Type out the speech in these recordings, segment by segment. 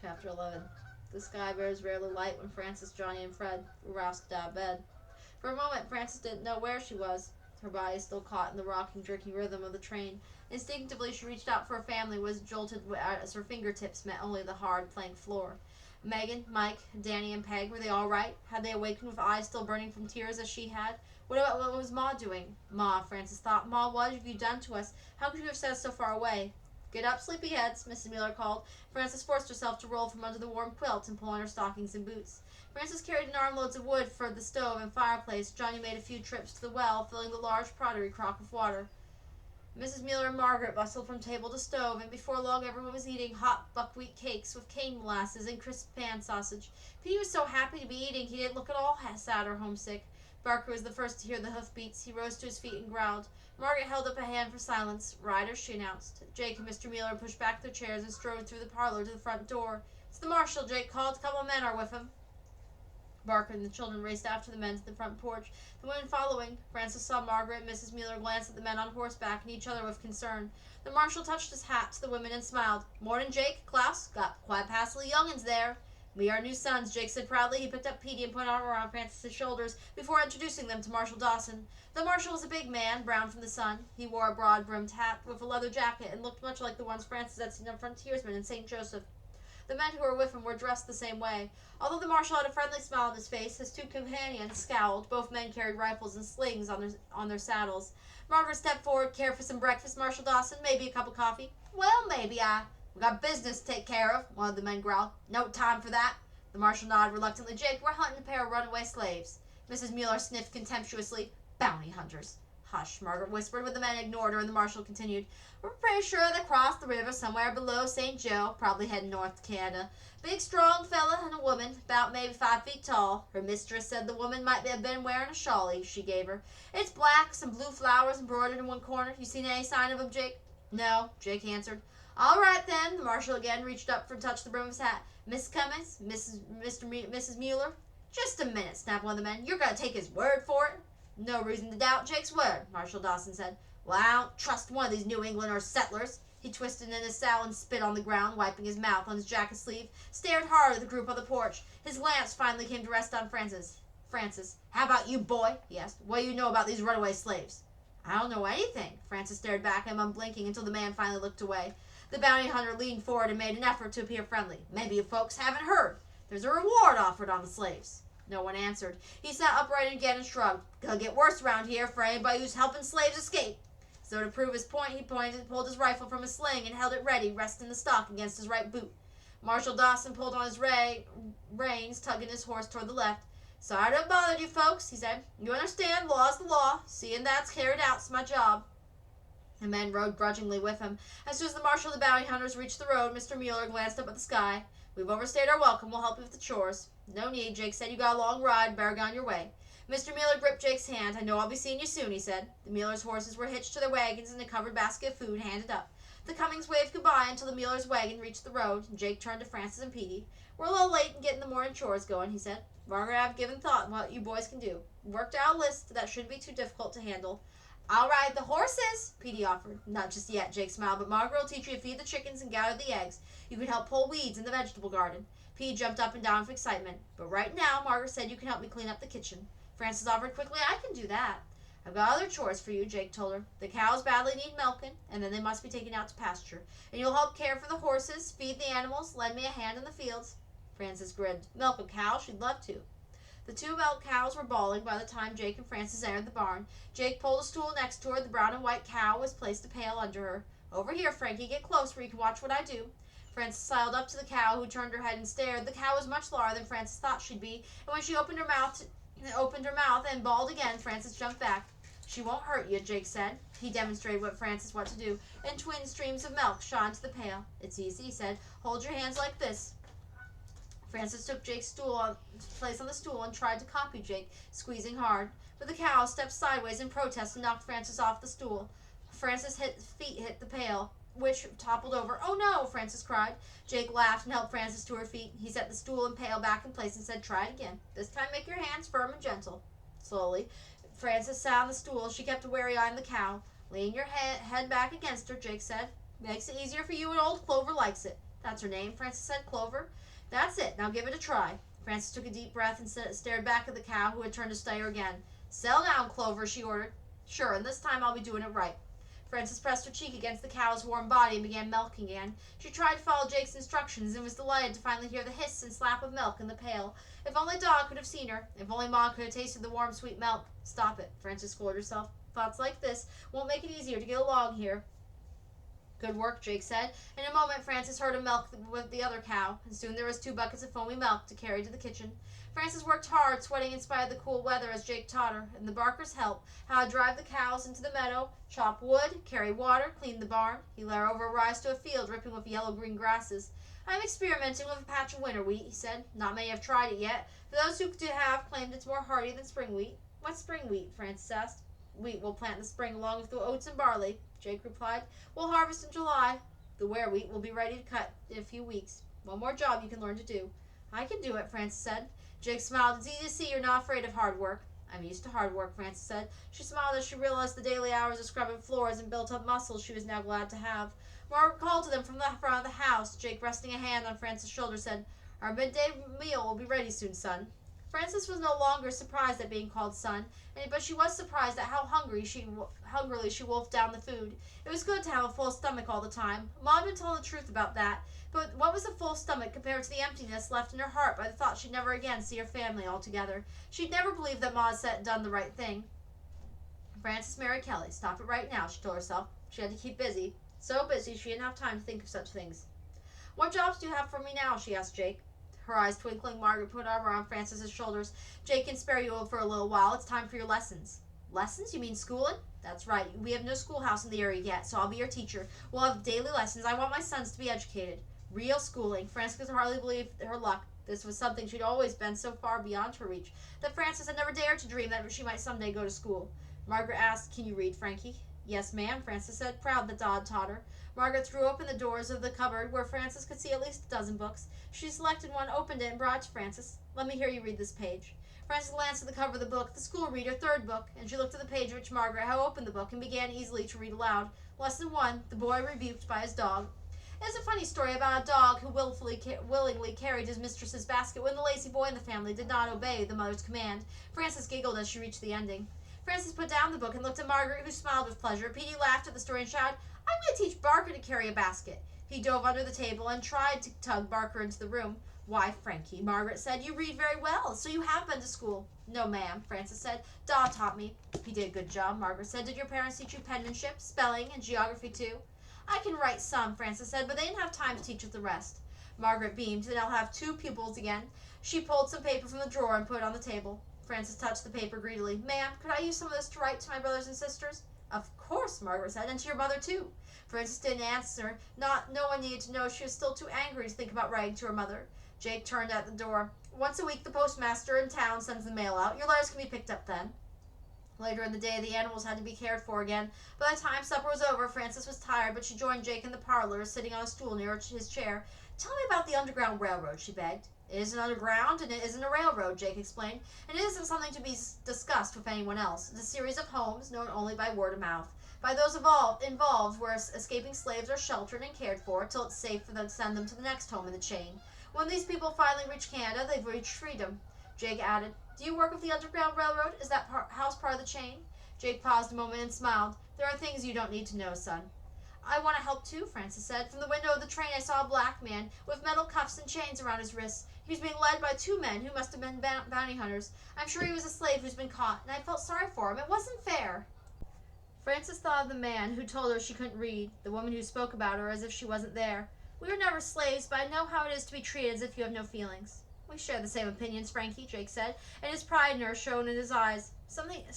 Chapter 11. The sky bears rarely light when Frances, Johnny, and Fred were roused out of bed. For a moment, Frances didn't know where she was. Her body still caught in the rocking, jerky rhythm of the train. Instinctively, she reached out for her family, was jolted as her fingertips met only the hard plank floor. Megan, Mike, Danny, and Peg, were they all right? Had they awakened with eyes still burning from tears as she had? What was Ma doing? Ma, Frances thought. Ma, what have you done to us? How could you have set us so far away? Get up, sleepyheads, Mrs. Mueller called. Frances forced herself to roll from under the warm quilt and pull on her stockings and boots. Frances carried an armloads of wood for the stove and fireplace. Johnny made a few trips to the well, filling the large pottery crock with water. Mrs. Mueller and Margaret bustled from table to stove, and before long everyone was eating hot buckwheat cakes with cane molasses and crisp pan sausage. Petey was so happy to be eating he didn't look at all sad or homesick. Barker was the first to hear the hoofbeats. He rose to his feet and growled. Margaret held up a hand for silence. Riders, she announced. Jake and Mr. Mueller pushed back their chairs and strode through the parlor to the front door. It's the marshal, Jake called. A couple of men are with him. Barker and the children raced after the men to the front porch, the women following. Frances saw Margaret and Mrs. Mueller glance at the men on horseback and each other with concern. The marshal touched his hat to the women and smiled. Morning, Jake. Klaus. Got quite passably young'uns there. We are new sons, Jake said proudly. He picked up Petey and put an arm around Frances's shoulders before introducing them to Marshal Dawson. The marshal was a big man, brown from the sun. He wore a broad-brimmed hat with a leather jacket and looked much like the ones Frances had seen on frontiersmen in St. Joseph. The men who were with him were dressed the same way. Although the marshal had a friendly smile on his face, his two companions scowled. Both men carried rifles and slings on their saddles. Margaret stepped forward. Care for some breakfast, Marshal Dawson? Maybe a cup of coffee? Well, maybe we got business to take care of, one of the men growled. No time for that. The marshal nodded reluctantly. Jake, we're hunting a pair of runaway slaves. Mrs. Mueller sniffed contemptuously. Bounty hunters. Hush, Margaret whispered, but the men ignored her, and the marshal continued. We're pretty sure they crossed the river somewhere below St. Joe, probably heading north to Canada. Big, strong fella and a woman, about maybe 5 feet tall. Her mistress said the woman might have been wearing a shawl she gave her. It's black, some blue flowers embroidered in one corner. You seen any sign of them, Jake? No, Jake answered. All right, then. The marshal again reached up and touched the brim of his hat. Miss Cummings? Mrs. Mueller? Just a minute, snapped one of the men. You're going to take his word for it? No reason to doubt Jake's word, Marshal Dawson said. Well, I don't trust one of these New Englanders settlers. He twisted in his saddle and spit on the ground, wiping his mouth on his jacket sleeve, stared hard at the group on the porch. His glance finally came to rest on Frances. Frances, how about you, boy? He asked. What do you know about these runaway slaves? I don't know anything. Frances stared back at him, unblinking, until the man finally looked away. The bounty hunter leaned forward and made an effort to appear friendly. Maybe you folks haven't heard. There's a reward offered on the slaves. No one answered. He sat upright again and shrugged. Gonna get worse around here for anybody who's helping slaves escape. So to prove his point, he pulled his rifle from his sling and held it ready, resting the stock against his right boot. Marshal Dawson pulled on his reins, tugging his horse toward the left. Sorry to have bothered you folks, he said. You understand, law's the law. Seeing that's carried out's my job. The men rode grudgingly with him. As soon as the marshal and the bounty hunters reached the road, Mr. Mueller glanced up at the sky. We've overstayed our welcome. We'll help you with the chores. No need, Jake said. You got a long ride. Better get on your way. Mr. Mueller gripped Jake's hand. I know I'll be seeing you soon, he said. The Muellers' horses were hitched to their wagons and a covered basket of food handed up. The Cummings waved goodbye until the Muellers' wagon reached the road. Jake turned to Frances and Petey. We're a little late in getting the morning chores going, he said. Margaret, I've given thought what you boys can do. Worked out a list that shouldn't be too difficult to handle. I'll ride the horses, Petey offered. Not just yet, Jake smiled, but Margaret will teach you to feed the chickens and gather the eggs. You can help pull weeds in the vegetable garden. Petey jumped up and down with excitement. But right now, Margaret said you can help me clean up the kitchen. Frances offered quickly. I can do that. I've got other chores for you, Jake told her. The cows badly need milking, and then they must be taken out to pasture. And you'll help care for the horses, feed the animals, lend me a hand in the fields. Frances grinned. Milk a cow? She'd love to. The 2 milk cows were bawling by the time Jake and Frances entered the barn. Jake pulled a stool next to her. The brown and white cow was placed a pail under her. Over here, Frankie. Get close where you can watch what I do. Frances sidled up to the cow, who turned her head and stared. The cow was much larger than Frances thought she'd be, and when she opened her mouth and bawled again, Frances jumped back. She won't hurt you, Jake said. He demonstrated Frances what to do, and twin streams of milk shot into the pail. It's easy, he said. Hold your hands like this. Frances took Jake's place on the stool and tried to copy Jake, squeezing hard. But the cow stepped sideways in protest and knocked Frances off the stool. Frances' feet hit the pail, which toppled over. Oh no, Frances cried. Jake laughed and helped Frances to her feet. He set the stool and pail back in place and said, try it again. This time make your hands firm and gentle. Slowly, Frances sat on the stool. She kept a wary eye on the cow. Lean your head back against her, Jake said. Makes it easier for you and old Clover likes it. That's her name, Frances said. Clover. That's it. Now give it a try. Frances took a deep breath and stared back at the cow, who had turned to stare again. Settle down, Clover, she ordered. Sure, and this time I'll be doing it right. Frances pressed her cheek against the cow's warm body and began milking again. She tried to follow Jake's instructions and was delighted to finally hear the hiss and slap of milk in the pail. If only Dog could have seen her. If only Ma could have tasted the warm, sweet milk. Stop it, Frances scolded herself. Thoughts like this won't make it easier to get along here. Good work, Jake said. In a moment, Frances heard him milk with the other cow, and soon there was 2 buckets of foamy milk to carry to the kitchen. Frances worked hard, sweating in spite of the cool weather, as Jake taught her, and the Barkers helped, how to drive the cows into the meadow, chop wood, carry water, clean the barn. He led her over a rise to a field dripping with yellow-green grasses. I'm experimenting with a patch of winter wheat, he said. Not many have tried it yet, but those who do have claimed it's more hardy than spring wheat. What's spring wheat? Frances asked. Wheat we'll plant in the spring along with the oats and barley, Jake replied. We'll harvest in July. The ware wheat will be ready to cut in a few weeks. One more job you can learn to do. I can do it, Frances said. Jake smiled. It's easy to see you're not afraid of hard work. I'm used to hard work, Frances said. She smiled as she realized the daily hours of scrubbing floors and built-up muscles she was now glad to have. Margaret called to them from the front of the house. Jake, resting a hand on Frances' shoulder, said, Our midday meal will be ready soon, son. Frances was no longer surprised at being called son, but she was surprised at how hungrily she wolfed down the food. It was good to have a full stomach all the time. Mom had been telling the truth about that, but what was a full stomach compared to the emptiness left in her heart by the thought she'd never again see her family all together? She'd never believed that Ma had done the right thing. Frances married Kelly. Stop it right now, she told herself. She had to keep busy. So busy she didn't have time to think of such things. What jobs do you have for me now? She asked Jake. Her eyes twinkling, Margaret put her arm around Frances's shoulders. Jake can spare you for a little while. It's time for your lessons. Lessons? You mean schooling? That's right. We have no schoolhouse in the area yet, so I'll be your teacher. We'll have daily lessons. I want my sons to be educated. Real schooling. Frances could hardly believe her luck. This was something she'd always been so far beyond her reach that Frances had never dared to dream that she might someday go to school. Margaret asked, Can you read, Frankie? Yes, ma'am, Frances said, proud that Dodd taught her. Margaret threw open the doors of the cupboard where Frances could see at least a dozen books. She selected one, opened it, and brought it to Frances. Let me hear you read this page. Frances glanced at the cover of the book, the school reader, 3rd book, and she looked at the page in which Margaret had opened the book and began easily to read aloud. Lesson 1, The Boy Rebuked by His Dog. It is a funny story about a dog who willingly carried his mistress's basket when the lazy boy in the family did not obey the mother's command. Frances giggled as she reached the ending. Frances put down the book and looked at Margaret, who smiled with pleasure. Petey laughed at the story and shouted, I'm going to teach Barker to carry a basket. He dove under the table and tried to tug Barker into the room. Why, Frankie, Margaret said, you read very well, so you have been to school. No, ma'am, Frances said. Dodd taught me. He did a good job, Margaret said. Did your parents teach you penmanship, spelling, and geography too? I can write some, Frances said, but they didn't have time to teach us the rest. Margaret beamed. Then I'll have 2 pupils again. She pulled some paper from the drawer and put it on the table. Frances touched the paper greedily. Ma'am, could I use some of this to write to my brothers and sisters? Of course, Margaret said, and to your mother too. Frances didn't answer. No one needed to know she was still too angry to think about writing to her mother. Jake turned at the door. Once a week, the postmaster in town sends the mail out. Your letters can be picked up then. Later in the day, the animals had to be cared for again. By the time supper was over, Frances was tired, but she joined Jake in the parlor, sitting on a stool near his chair. Tell me about the Underground Railroad, she begged. It isn't underground, and it isn't a railroad, Jake explained, and it isn't something to be discussed with anyone else. It's a series of homes known only by word of mouth, by those involved where escaping slaves are sheltered and cared for till it's safe for them to send them to the next home in the chain. When these people finally reach Canada, they've reached freedom. Jake added, Do you work with the Underground Railroad? Is that house part of the chain? Jake paused a moment and smiled. There are things you don't need to know, son. I want to help too, Frances said. From the window of the train I saw a black man with metal cuffs and chains around his wrists. He was being led by 2 men who must have been bounty hunters. I'm sure he was a slave who's been caught, and I felt sorry for him. It wasn't fair. Frances thought of the man who told her she couldn't read, the woman who spoke about her as if she wasn't there. We were never slaves, but I know how it is to be treated as if you have no feelings. We share the same opinions, Frankie, Jake said, and his pride in her shone in his eyes.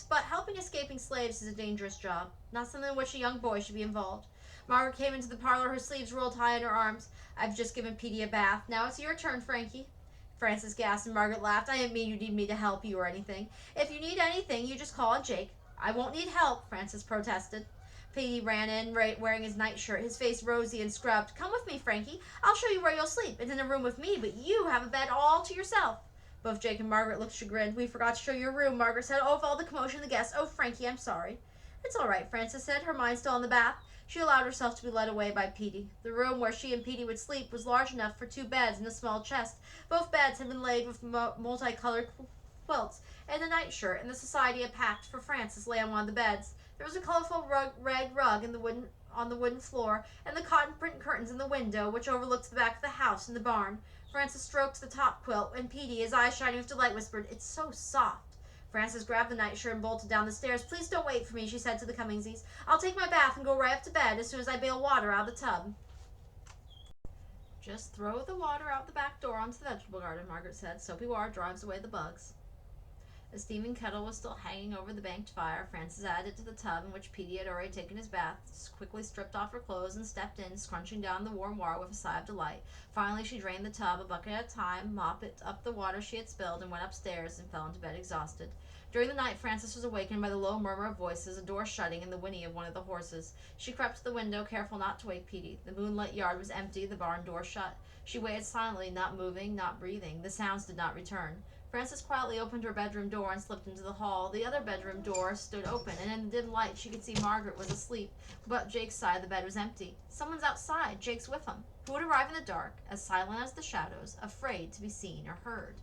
But helping escaping slaves is a dangerous job, not something in which a young boy should be involved. Margaret came into the parlor, her sleeves rolled high in her arms. I've just given Petey a bath. Now it's your turn, Frankie. Frances gasped and Margaret laughed. I didn't mean you need me to help you or anything. If you need anything, you just call on Jake. I won't need help, Frances protested. Petey ran in, wearing his nightshirt, his face rosy and scrubbed. Come with me, Frankie. I'll show you where you'll sleep. It's in a room with me, but you have a bed all to yourself. Both Jake and Margaret looked chagrined. We forgot to show you your room, Margaret said. Oh, with all the commotion of the guests. Oh, Frankie, I'm sorry. It's all right, Frances said, her mind still on the bath. She allowed herself to be led away by Petey. The room where she and Petey would sleep was large enough for 2 beds and a small chest. Both beds had been laid with multicolored quilts, and a nightshirt and the society had packed for Frances lay on one of the beds. There was a colorful red rug on the wooden floor, and the cotton print curtains in the window, which overlooked the back of the house and the barn. Frances stroked the top quilt, and Petey, his eyes shining with delight, whispered, "It's so soft." Frances grabbed the nightshirt and bolted down the stairs. "Please don't wait for me," she said to the Cummingses. "I'll take my bath and go right up to bed as soon as I bail water out of the tub." "Just throw the water out the back door onto the vegetable garden," Margaret said. "Soapy water drives away the bugs." The steaming kettle was still hanging over the banked fire. Frances added it to the tub in which Petey had already taken his bath, quickly stripped off her clothes and stepped in, scrunching down the warm water with a sigh of delight. Finally, she drained the tub a bucket at a time, mopped up the water she had spilled, and went upstairs and fell into bed exhausted. During the night, Frances was awakened by the low murmur of voices, a door shutting, and the whinny of one of the horses. She crept to the window, careful not to wake Petey. The moonlit yard was empty, the barn door shut. She waited silently, not moving, not breathing. The sounds did not return. Frances quietly opened her bedroom door and slipped into the hall. The other bedroom door stood open, and in the dim light she could see Margaret was asleep, but Jake's side of the bed was empty. "Someone's outside. Jake's with him." Who would arrive in the dark, as silent as the shadows, afraid to be seen or heard?